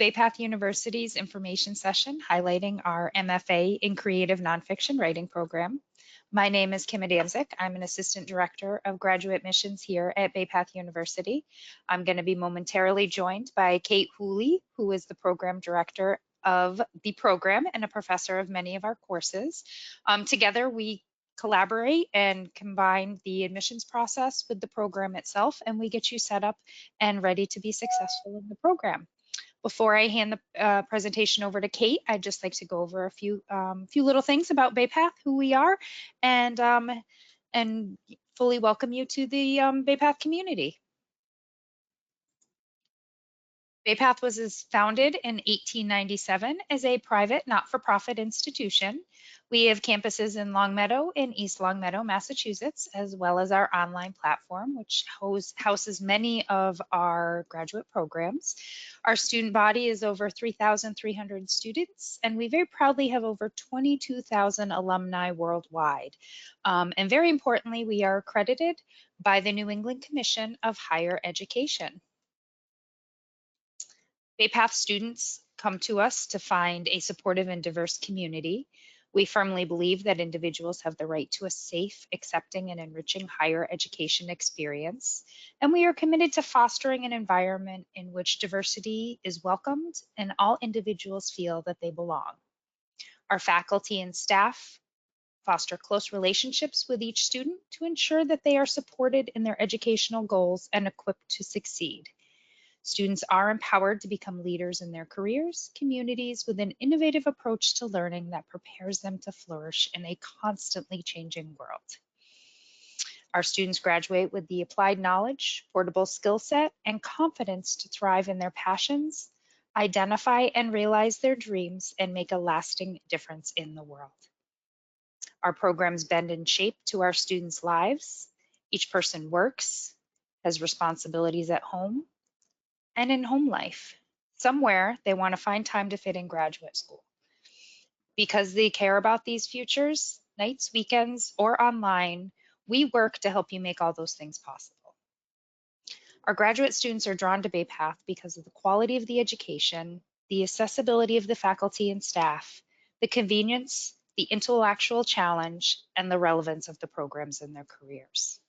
Bay Path University's information session highlighting our MFA in Creative Nonfiction Writing program. My name is Kim Adamczyk. I'm an Assistant Director of Graduate Admissions here at Bay Path University. I'm going to be momentarily joined by Kate Hooley, who is the Program Director of the program and a professor of many of our courses. Together, we collaborate and combine the admissions process with the program itself, and we get you set up and ready to be successful in the program. Before I hand the presentation over to Kate, I'd just like to go over a few little things about Bay Path, who we are, and fully welcome you to the Bay Path community. Bay Path was founded in 1897 as a private, not-for-profit institution. We have campuses in Longmeadow and East Longmeadow, Massachusetts, as well as our online platform, which houses many of our graduate programs. Our student body is over 3,300 students, and we very proudly have over 22,000 alumni worldwide. And very importantly, we are accredited by the New England Commission of Higher Education. Bay Path students come to us to find a supportive and diverse community. We firmly believe that individuals have the right to a safe, accepting, and enriching higher education experience. And we are committed to fostering an environment in which diversity is welcomed and all individuals feel that they belong. Our faculty and staff foster close relationships with each student to ensure that they are supported in their educational goals and equipped to succeed. Students are empowered to become leaders in their careers, communities, with an innovative approach to learning that prepares them to flourish in a constantly changing world. Our students graduate with the applied knowledge, portable skill set, and confidence to thrive in their passions, identify and realize their dreams, and make a lasting difference in the world. Our programs bend and shape to our students' lives. Each person works, has responsibilities at home, and in home life. Somewhere they want to find time to fit in graduate school. Because they care about these futures, nights, weekends, or online, we work to help you make all those things possible. Our graduate students are drawn to Bay Path because of the quality of the education, the accessibility of the faculty and staff, the convenience, the intellectual challenge, and the relevance of the programs in their careers.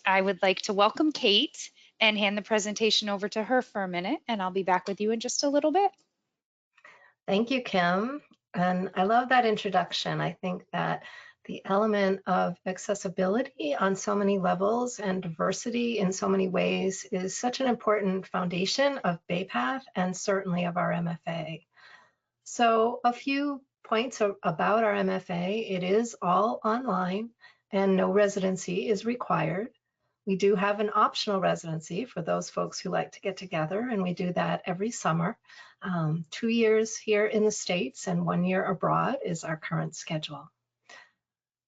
I would like to welcome Kate and hand the presentation over to her for a minute, and I'll be back with you in just a little bit. Thank you, Kim. And I love that introduction. I think that the element of accessibility on so many levels and diversity in so many ways is such an important foundation of Bay Path and certainly of our MFA. So a few points about our MFA. It is all online and no residency is required. We do have an optional residency for those folks who like to get together, and we do that every summer. 2 years here in the States and 1 year abroad is our current schedule.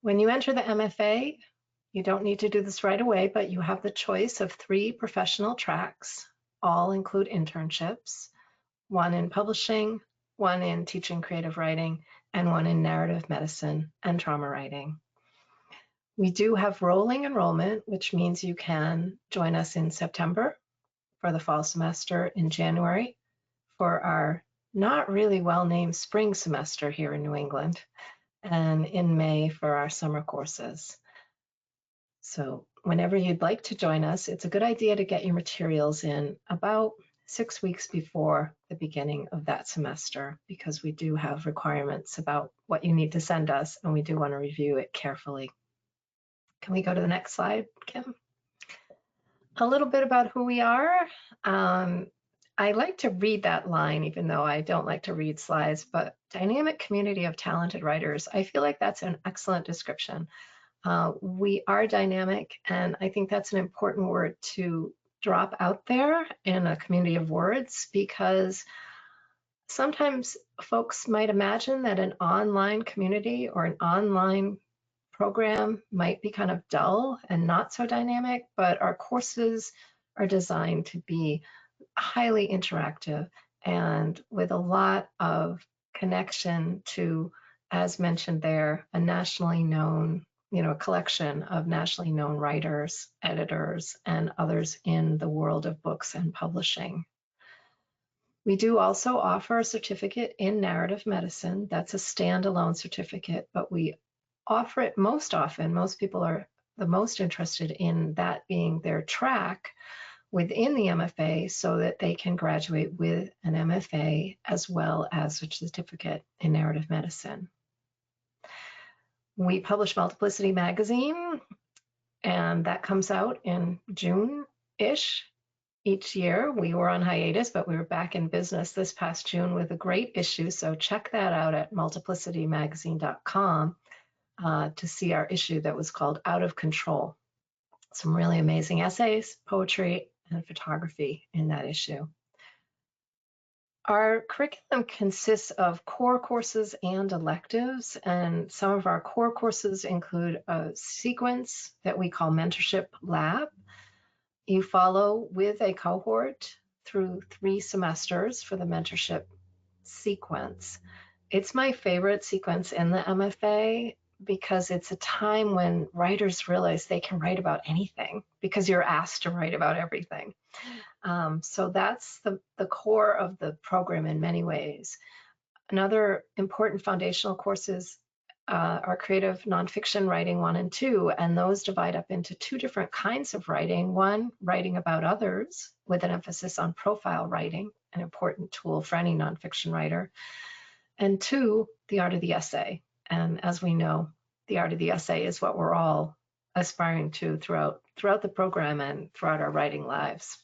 When you enter the MFA, you don't need to do this right away, but you have the choice of 3 professional tracks. All include internships, 1 in publishing, 1 in teaching creative writing, and 1 in narrative medicine and trauma writing. We do have rolling enrollment, which means you can join us in September for the fall semester, in January for our not really well-named spring semester here in New England, and in May for our summer courses. So whenever you'd like to join us, it's a good idea to get your materials in about 6 weeks before the beginning of that semester, because we do have requirements about what you need to send us, and we do want to review it carefully. Can we go to the next slide, Kim? A little bit about who we are. I like to read that line, even though I don't like to read slides, but dynamic community of talented writers. I feel like that's an excellent description. We are dynamic, and I think that's an important word to drop out there in a community of words, because sometimes folks might imagine that an online community or an online program might be kind of dull and not so dynamic, but our courses are designed to be highly interactive and with a lot of connection to, as mentioned there, a nationally known a collection of nationally known writers, editors, and others in the world of books and publishing. We do also offer a certificate in narrative medicine. That's a standalone certificate, but we offer it most often. Most people are the most interested in that being their track within the MFA so that they can graduate with an MFA as well as a certificate in narrative medicine. We publish Multiplicity magazine, and that comes out in June-ish each year. We were on hiatus, but we were back in business this past June with a great issue. So check that out at multiplicitymagazine.com to see our issue that was called Out of Control. Some really amazing essays, poetry, and photography in that issue. Our curriculum consists of core courses and electives, and some of our core courses include a sequence that we call Mentorship Lab. You follow with a cohort through 3 semesters for the mentorship sequence. It's my favorite sequence in the MFA because it's a time when writers realize they can write about anything because you're asked to write about everything. So that's the core of the program in many ways. Another important foundational courses are Creative Nonfiction Writing 1 and 2, and those divide up into 2 different kinds of writing. One, writing about others with an emphasis on profile writing, an important tool for any nonfiction writer. And 2, the art of the essay. And as we know, the art of the essay is what we're all aspiring to throughout the program and throughout our writing lives.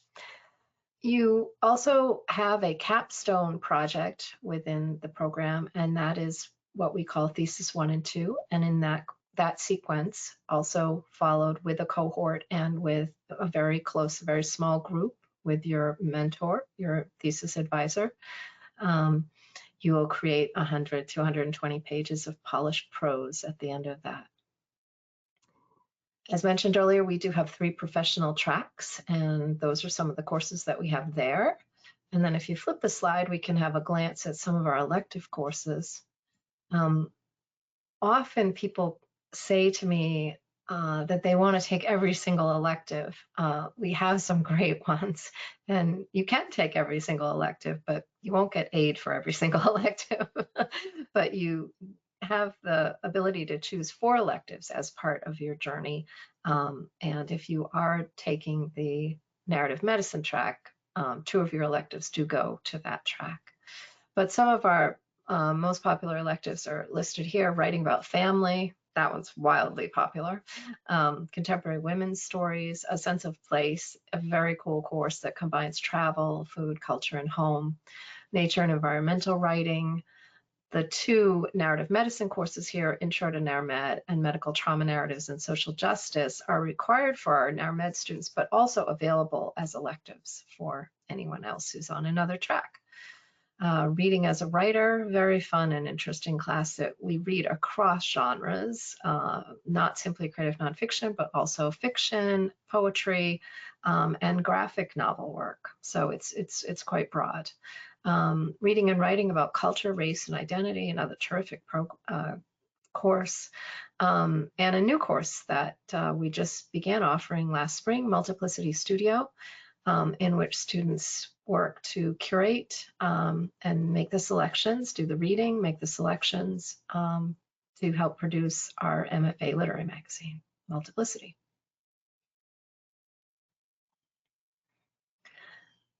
You also have a capstone project within the program, and that is what we call Thesis 1 and 2. And in that sequence, also followed with a cohort and with a very close, very small group with your mentor, your thesis advisor, you will create 100 to 120 pages of polished prose at the end of that. As mentioned earlier, we do have 3 professional tracks, and those are some of the courses that we have there. And then if you flip the slide, we can have a glance at some of our elective courses. Often people say to me that they want to take every single elective. We have some great ones, and you can take every single elective, but you won't get aid for every single elective. But you have the ability to choose 4 electives as part of your journey. And if you are taking the narrative medicine track, 2 of your electives do go to that track. But some of our most popular electives are listed here: writing about family. That one's wildly popular. Contemporary women's stories, a sense of place, a very cool course that combines travel, food, culture, and home. Nature and environmental writing. The 2 narrative medicine courses here, Intro to NarMed and Medical Trauma Narratives and Social Justice, are required for our NarMed students, but also available as electives for anyone else who's on another track. Reading as a writer, very fun and interesting class that we read across genres, not simply creative nonfiction, but also fiction, poetry, and graphic novel work. So it's quite broad. Reading and writing about culture, race, and identity, another terrific course. And a new course that we just began offering last spring, Multiplicity Studio, in which students work to curate and make the selections, do the reading, make the selections to help produce our MFA literary magazine, Multiplicity.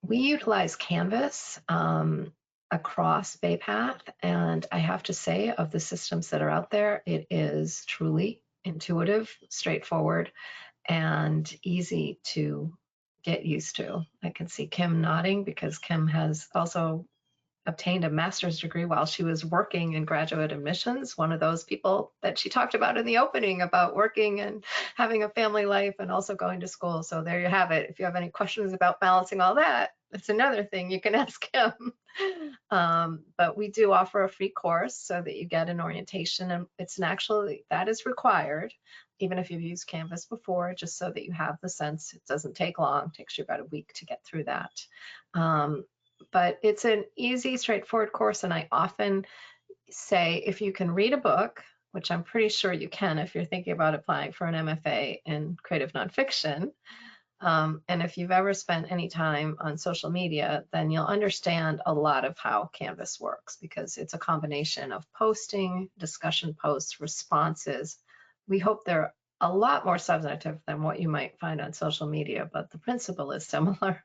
We utilize Canvas across BayPath, and I have to say, of the systems that are out there, it is truly intuitive, straightforward, and easy to get used to. I can see Kim nodding because Kim has also obtained a master's degree while she was working in graduate admissions, one of those people that she talked about in the opening about working and having a family life and also going to school. So there you have it. If you have any questions about balancing all that, that's another thing you can ask him. But we do offer a free course so that you get an orientation, and that is required, even if you've used Canvas before, just so that you have the sense. It doesn't take long, it takes you about a week to get through that. But it's an easy, straightforward course, and I often say if you can read a book which I'm pretty sure you can if you're thinking about applying for an MFA in creative nonfiction. And if you've ever spent any time on social media, then you'll understand a lot of how Canvas works, because it's a combination of posting, discussion posts, responses. We hope they're a lot more substantive than what you might find on social media, but the principle is similar.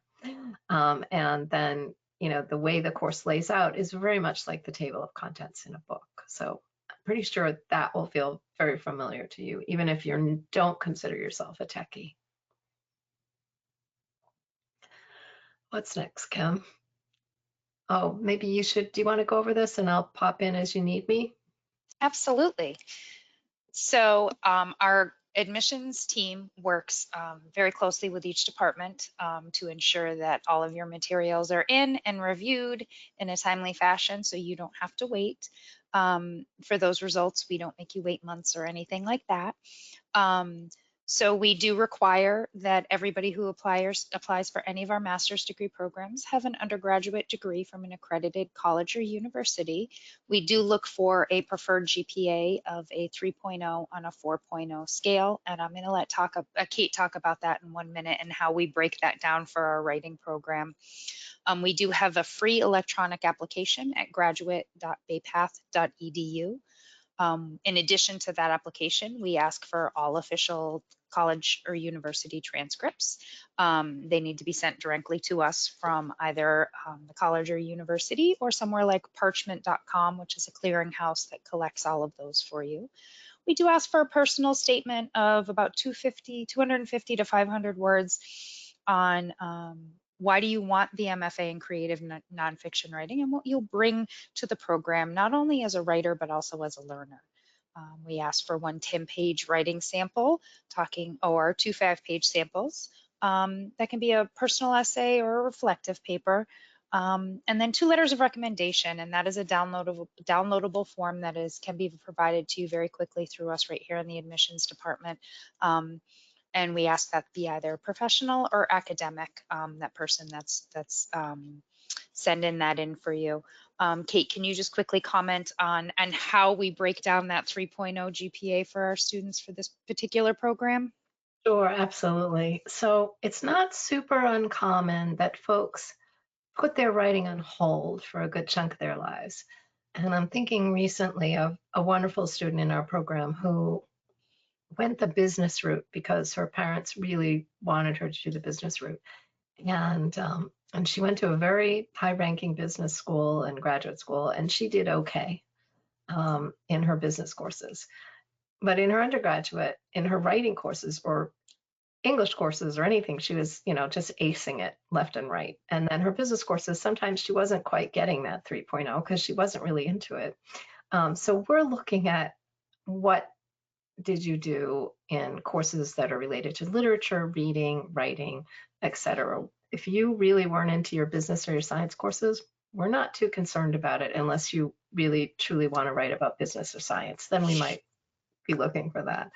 And then, the way the course lays out is very much like the table of contents in a book. So I'm pretty sure that will feel very familiar to you, even if you don't consider yourself a techie. What's next, Kim? Oh, maybe do you want to go over this and I'll pop in as you need me? Absolutely. So our admissions team works very closely with each department to ensure that all of your materials are in and reviewed in a timely fashion, so you don't have to wait for those results. We don't make you wait months or anything like that. So we do require that everybody who applies for any of our master's degree programs have an undergraduate degree from an accredited college or university. We do look for a preferred GPA of a 3.0 on a 4.0 scale, and I'm going to let Kate talk about that in 1 minute and how we break that down for our writing program. We do have a free electronic application at graduate.baypath.edu. In addition to that application, we ask for all official college or university transcripts. They need to be sent directly to us from either the college or university, or somewhere like parchment.com, which is a clearinghouse that collects all of those for you. We do ask for a personal statement of about 250 to 500 words on why do you want the MFA in creative nonfiction writing and what you'll bring to the program, not only as a writer, but also as a learner. We ask for 1 10-page writing sample, or 2 5-page samples. That can be a personal essay or a reflective paper. And then 2 letters of recommendation, and that is a downloadable form that can be provided to you very quickly through us right here in the admissions department. And we ask that be either professional or academic, that person that's sending that in for you. Kate, can you just quickly comment on how we break down that 3.0 GPA for our students for this particular program? Sure, absolutely. So it's not super uncommon that folks put their writing on hold for a good chunk of their lives. And I'm thinking recently of a wonderful student in our program who went the business route because her parents really wanted her to do the business route. And she went to a very high-ranking business school and graduate school, and she did okay in her business courses. But in her undergraduate, in her writing courses or English courses or anything, she was, just acing it left and right. And then her business courses, sometimes she wasn't quite getting that 3.0 because she wasn't really into it. So we're looking at what did you do in courses that are related to literature, reading, writing, etc. If you really weren't into your business or your science courses, we're not too concerned about it unless you really truly want to write about business or science. Then we might be looking for that.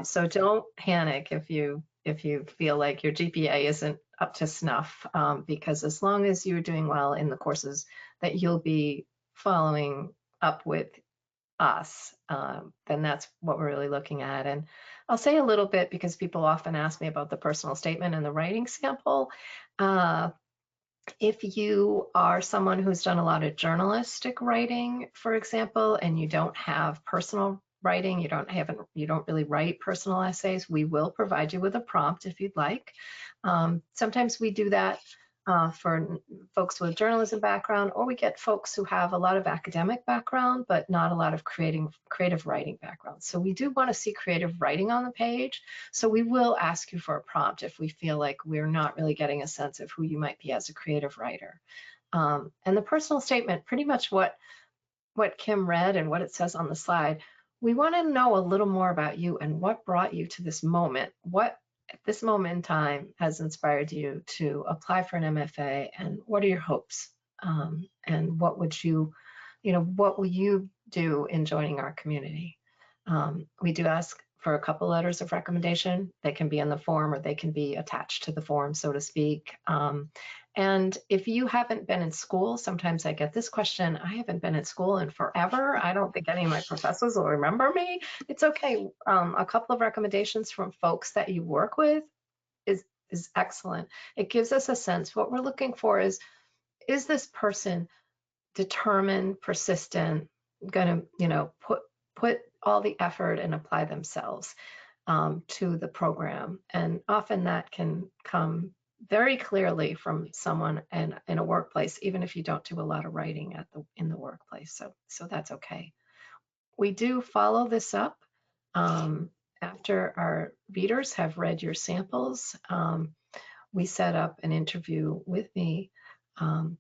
So don't panic if you feel like your GPA isn't up to snuff, because as long as you're doing well in the courses that you'll be following up with us, then that's what we're really looking at. And I'll say a little bit because people often ask me about the personal statement and the writing sample. If you are someone who's done a lot of journalistic writing, for example, and you don't have personal writing, you don't really write personal essays, we will provide you with a prompt if you'd like. Sometimes we do that for folks with journalism background, or we get folks who have a lot of academic background, but not a lot of creative writing background. So we do want to see creative writing on the page. So we will ask you for a prompt if we feel like we're not really getting a sense of who you might be as a creative writer. And the personal statement, pretty much what Kim read and what it says on the slide, we want to know a little more about you and what brought you to this moment. What at this moment in time has inspired you to apply for an MFA, and what are your hopes? And what would what will you do in joining our community? We do ask for a couple letters of recommendation. They can be in the form or they can be attached to the form, so to speak. And if you haven't been in school, sometimes I get this question, I haven't been in school in forever. I don't think any of my professors will remember me. It's okay. A couple of recommendations from folks that you work with is excellent. It gives us a sense. What we're looking for is this person determined, persistent, going to, put all the effort and apply themselves to the program. And often that can come very clearly from someone in a workplace, even if you don't do a lot of writing in the workplace. So that's okay. We do follow this up after our readers have read your samples. We set up an interview with me.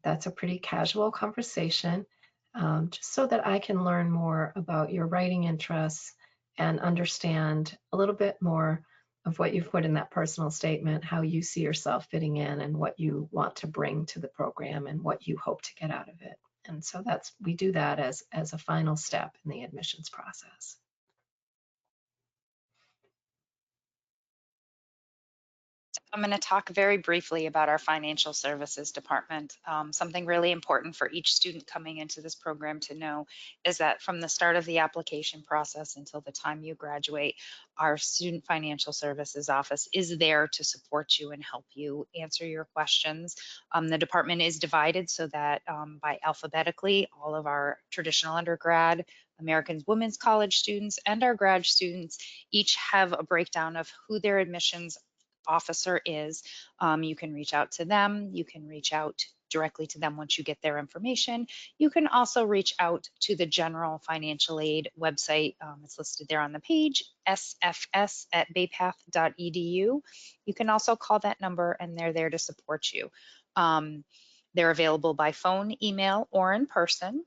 That's a pretty casual conversation, just so that I can learn more about your writing interests and understand a little bit more of what you've put in that personal statement, how you see yourself fitting in and what you want to bring to the program and what you hope to get out of it. And so we do that as a final step in the admissions process. I'm going to talk very briefly about our financial services department. Something really important for each student coming into this program to know is that from the start of the application process until the time you graduate, our student financial services office is there to support you and help you answer your questions. The department is divided so that by alphabetically, all of our traditional undergrad, American Women's College students, and our grad students each have a breakdown of who their admissions officer is. You can reach out to them. You can reach out directly to them once you get their information. You can also reach out to the general financial aid website. It's listed there on the page, sfs@baypath.edu. You can also call that number and they're there to support you. They're available by phone, email, or in person.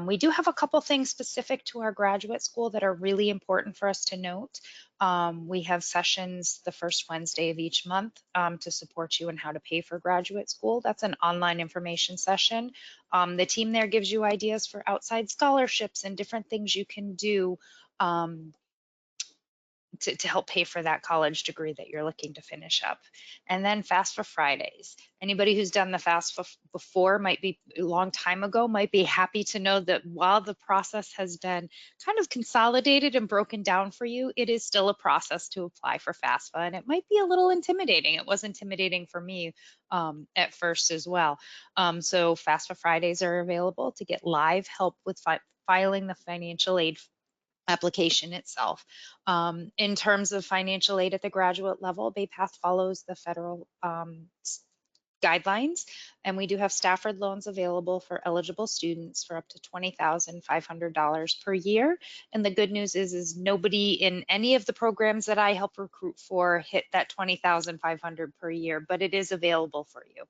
We do have a couple things specific to our graduate school that are really important for us to note. We have sessions the first Wednesday of each month to support you in how to pay for graduate school. That's an online information session. The team there gives you ideas for outside scholarships and different things you can do to help pay for that college degree that you're looking to finish up. And then FAFSA Fridays. Anybody who's done the FAFSA before, might be a long time ago, might be happy to know that while the process has been kind of consolidated and broken down for you, it is still a process to apply for FAFSA, and it might be a little intimidating. It was intimidating for me at first as well. So FAFSA Fridays are available to get live help with filing the financial aid application itself. In terms of financial aid at the graduate level, BayPath follows the federal guidelines, and we do have Stafford loans available for eligible students for up to $20,500 per year. And the good news is nobody in any of the programs that I help recruit for hit that $20,500 per year, but it is available for you.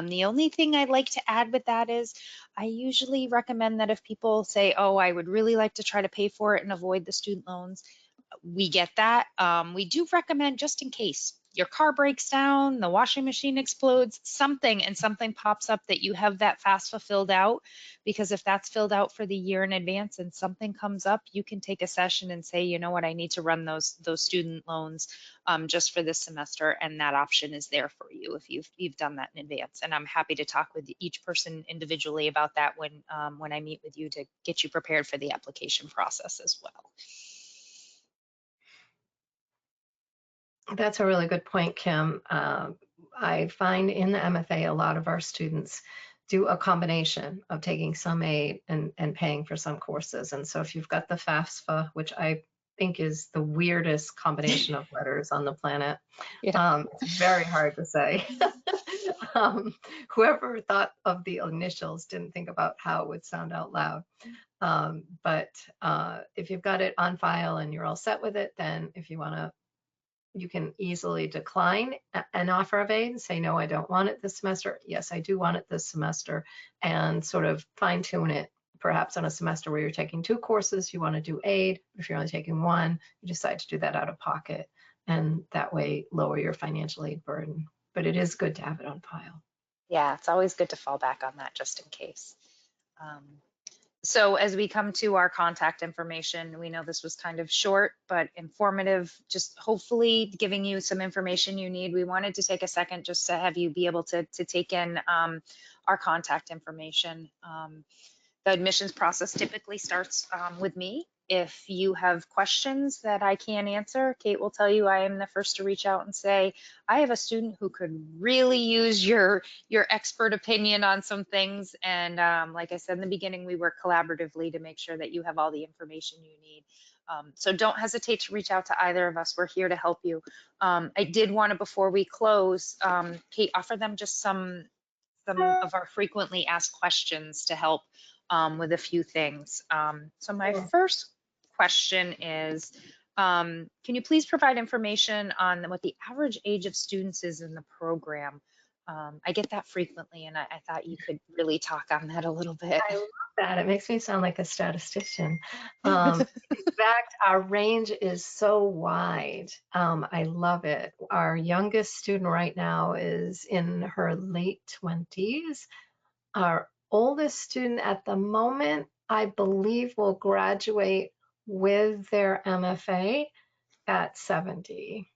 The only thing I'd like to add with that is I usually recommend that if people say, oh, I would really like to try to pay for it and avoid the student loans, we get that. We do recommend, just in case your car breaks down, the washing machine explodes, something pops up, that you have that FAFSA filled out, because if that's filled out for the year in advance and something comes up, you can take a session and say, you know what, I need to run those student loans just for this semester, and that option is there for you if you've done that in advance. And I'm happy to talk with each person individually about that when I meet with you to get you prepared for the application process as well. That's a really good point, Kim. I find in the MFA, a lot of our students do a combination of taking some aid and paying for some courses. And so if you've got the FAFSA, which I think is the weirdest combination of letters on the planet, Yeah. it's very hard to say. Whoever thought of the initials didn't think about how it would sound out loud. But if you've got it on file and you're all set with it, then if you want to, you can easily decline an offer of aid and say, no, I don't want it this semester. Yes, I do want it this semester, and sort of fine tune it. Perhaps on a semester where you're taking 2 courses, you want to do aid. If you're only taking 1, you decide to do that out of pocket, and that way lower your financial aid burden. But it is good to have it on file. Yeah, it's always good to fall back on that just in case. So as we come to our contact information, we know this was kind of short but informative, just hopefully giving you some information you need. We wanted to take a second just to have you be able to take in our contact information. The admissions process typically starts with me. If you have questions that I can't answer, Kate will tell you I am the first to reach out and say, I have a student who could really use your expert opinion on some things. And like I said in the beginning, we work collaboratively to make sure that you have all the information you need. So don't hesitate to reach out to either of us. We're here to help you. I did want to, before we close, Kate, offer them just some of our frequently asked questions to help with a few things. So my Sure. first question is, can you please provide information on what the average age of students is in the program? I get that frequently, and I thought you could really talk on that a little bit. I love that. It makes me sound like a statistician. In fact, our range is so wide. I love it. Our youngest student right now is in her late 20s. Our oldest student at the moment, I believe, will graduate with their MFA at 70.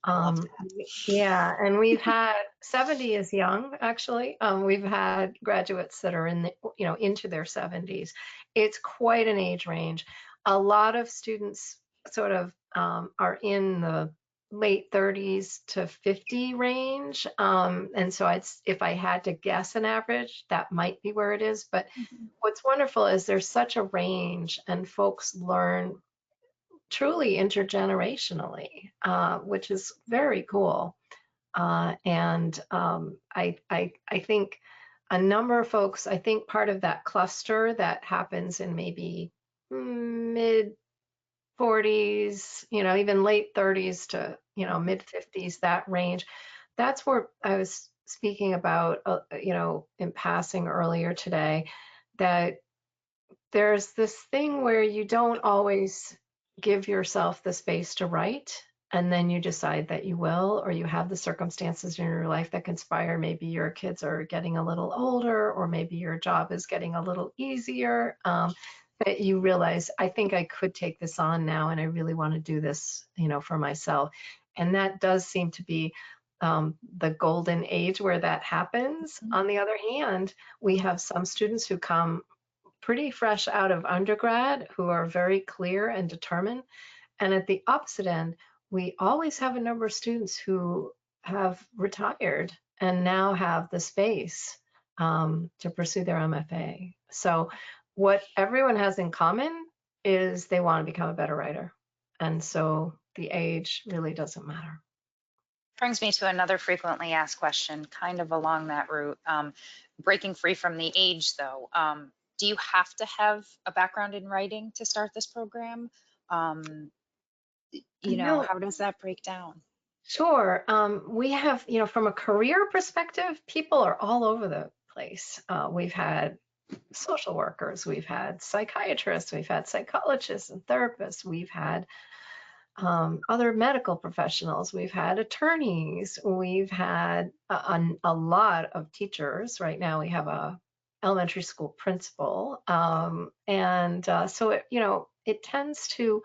Love Um, that. yeah, and we've had 70 is young, actually. We've had graduates that are in the, into their 70s. It's quite an age range. A lot of students sort of are in the late 30s to 50 range. And so if I had to guess an average, that might be where it is. But Mhm. what's wonderful is there's such a range and folks learn truly intergenerationally, which is very cool. And I think a number of folks, I think part of that cluster that happens in maybe mid 40s, even late 30s to, mid 50s, that range, that's where I was speaking about, in passing earlier today, that there's this thing where you don't always give yourself the space to write, and then you decide that you will, or you have the circumstances in your life that conspire. Maybe your kids are getting a little older, or maybe your job is getting a little easier, that you realize, I think I could take this on now, and I really want to do this, for myself. And that does seem to be the golden age where that happens. On the other hand, we have some students who come pretty fresh out of undergrad who are very clear and determined. And at the opposite end, we always have a number of students who have retired and now have the space to pursue their MFA. So, what everyone has in common is they want to become a better writer. And so the age really doesn't matter. Brings me to another frequently asked question, kind of along that route. Breaking free from the age, though, do you have to have a background in writing to start this program? Um, No, how does that break down? sure. We have, from a career perspective, people are all over the place. We've had social workers, we've had psychiatrists, we've had psychologists and therapists, we've had other medical professionals, we've had attorneys, we've had a lot of teachers. Right now, we have a elementary school principal, so it tends to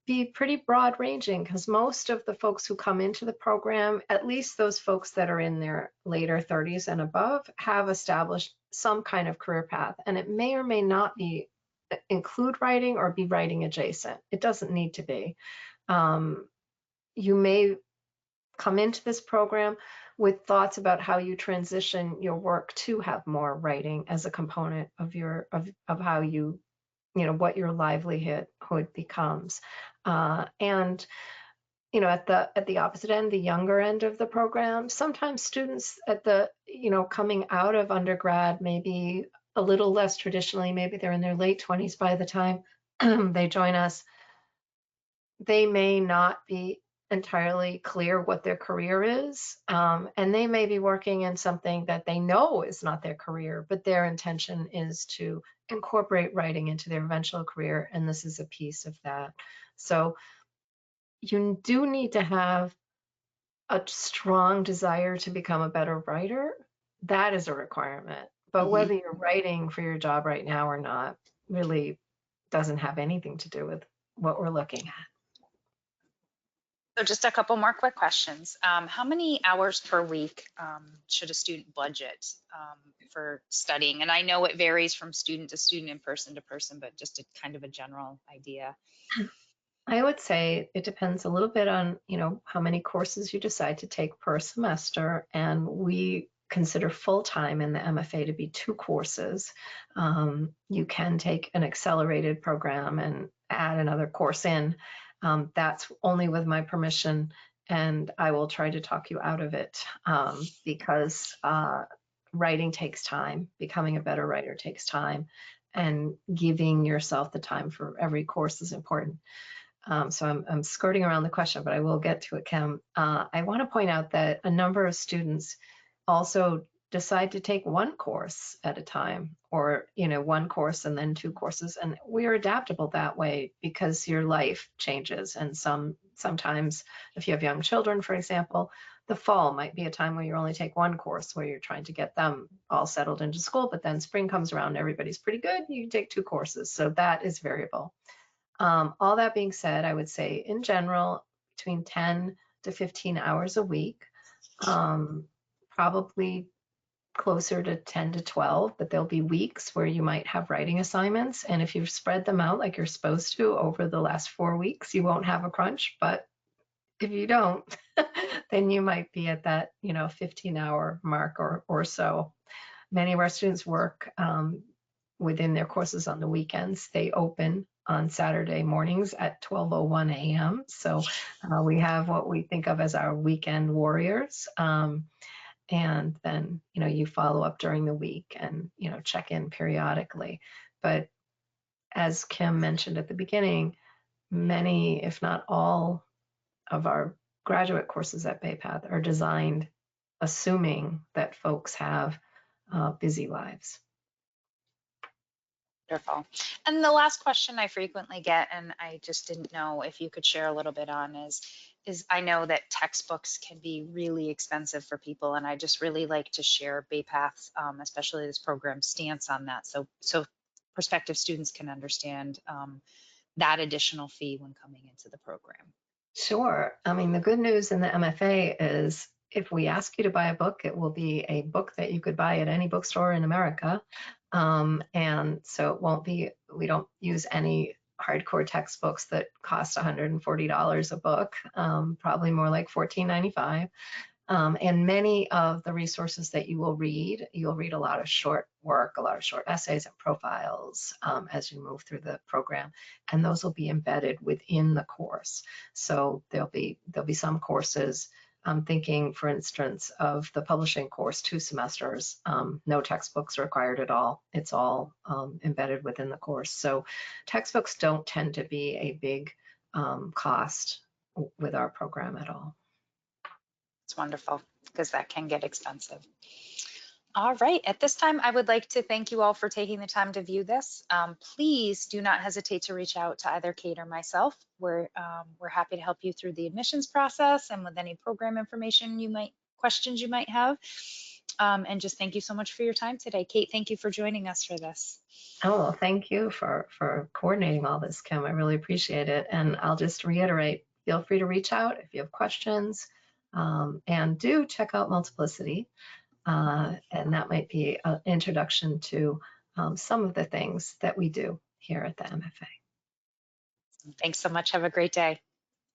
be pretty broad ranging because most of the folks who come into the program, at least those folks that are in their later 30s and above, have established some kind of career path. And it may or may not be include writing or be writing adjacent. It doesn't need to be. You may come into this program with thoughts about how you transition your work to have more writing as a component of of how what your livelihood becomes. And at the opposite end, the younger end of the program, sometimes students at the coming out of undergrad, maybe a little less traditionally, maybe they're in their late 20s by the time they join us. They may not be entirely clear what their career is, and they may be working in something that they know is not their career, but their intention is to incorporate writing into their eventual career, and this is a piece of that. So you do need to have a strong desire to become a better writer. That is a requirement. But Mhm. whether you're writing for your job right now or not, really doesn't have anything to do with what we're looking at. So just a couple more quick questions. How many hours per week should a student budget for studying? And I know it varies from student to student and person to person, but just a kind of a general idea. I would say it depends a little bit on, how many courses you decide to take per semester. And we consider full-time in the MFA to be 2 courses. You can take an accelerated program and add another course in. That's only with my permission, and I will try to talk you out of it because writing takes time. Becoming a better writer takes time, and giving yourself the time for every course is important. So I'm skirting around the question, but I will get to it, Kim. I want to point out that a number of students also decide to take 1 course at a time, or 1 course and then 2 courses, and we're adaptable that way because your life changes. And sometimes if you have young children, for example, the fall might be a time where you only take 1 course where you're trying to get them all settled into school, but then spring comes around, everybody's pretty good, you can take 2 courses. So that is variable. All that being said, I would say in general, between 10 to 15 hours a week, probably closer to 10 to 12, but there'll be weeks where you might have writing assignments. And if you spread them out like you're supposed to over the last 4 weeks, you won't have a crunch. But if you don't, then you might be at that, 15-hour mark or so. Many of our students work within their courses on the weekends. They open on Saturday mornings at 12:01 a.m. So we have what we think of as our weekend warriors. And then, you follow up during the week and, check in periodically. But as Kim mentioned at the beginning, many, if not all, of our graduate courses at BayPath are designed assuming that folks have busy lives. Wonderful. And the last question I frequently get, and I just didn't know if you could share a little bit on, is I know that textbooks can be really expensive for people, and I just really like to share BayPath's, especially this program, stance on that, so prospective students can understand that additional fee when coming into the program. Sure. I mean, the good news in the MFA is if we ask you to buy a book, it will be a book that you could buy at any bookstore in America. And so it won't be, we don't use any hardcore textbooks that cost $140 a book, probably more like $14.95. And many of the resources that you'll read a lot of short work, a lot of short essays and profiles as you move through the program, and those will be embedded within the course. So there'll be some courses. I'm thinking, for instance, of the publishing course, 2 semesters, no textbooks required at all. It's all embedded within the course. So textbooks don't tend to be a big cost with our program at all. It's wonderful because that can get expensive. All right. At this time, I would like to thank you all for taking the time to view this. Please do not hesitate to reach out to either Kate or myself. We're happy to help you through the admissions process and with any program information questions you might have. And just thank you so much for your time today. Kate, thank you for joining us for this. Oh, well, thank you for coordinating all this, Kim. I really appreciate it. And I'll just reiterate, feel free to reach out if you have questions, and do check out Multiplicity. And that might be an introduction to some of the things that we do here at the MFA. Thanks so much. Have a great day.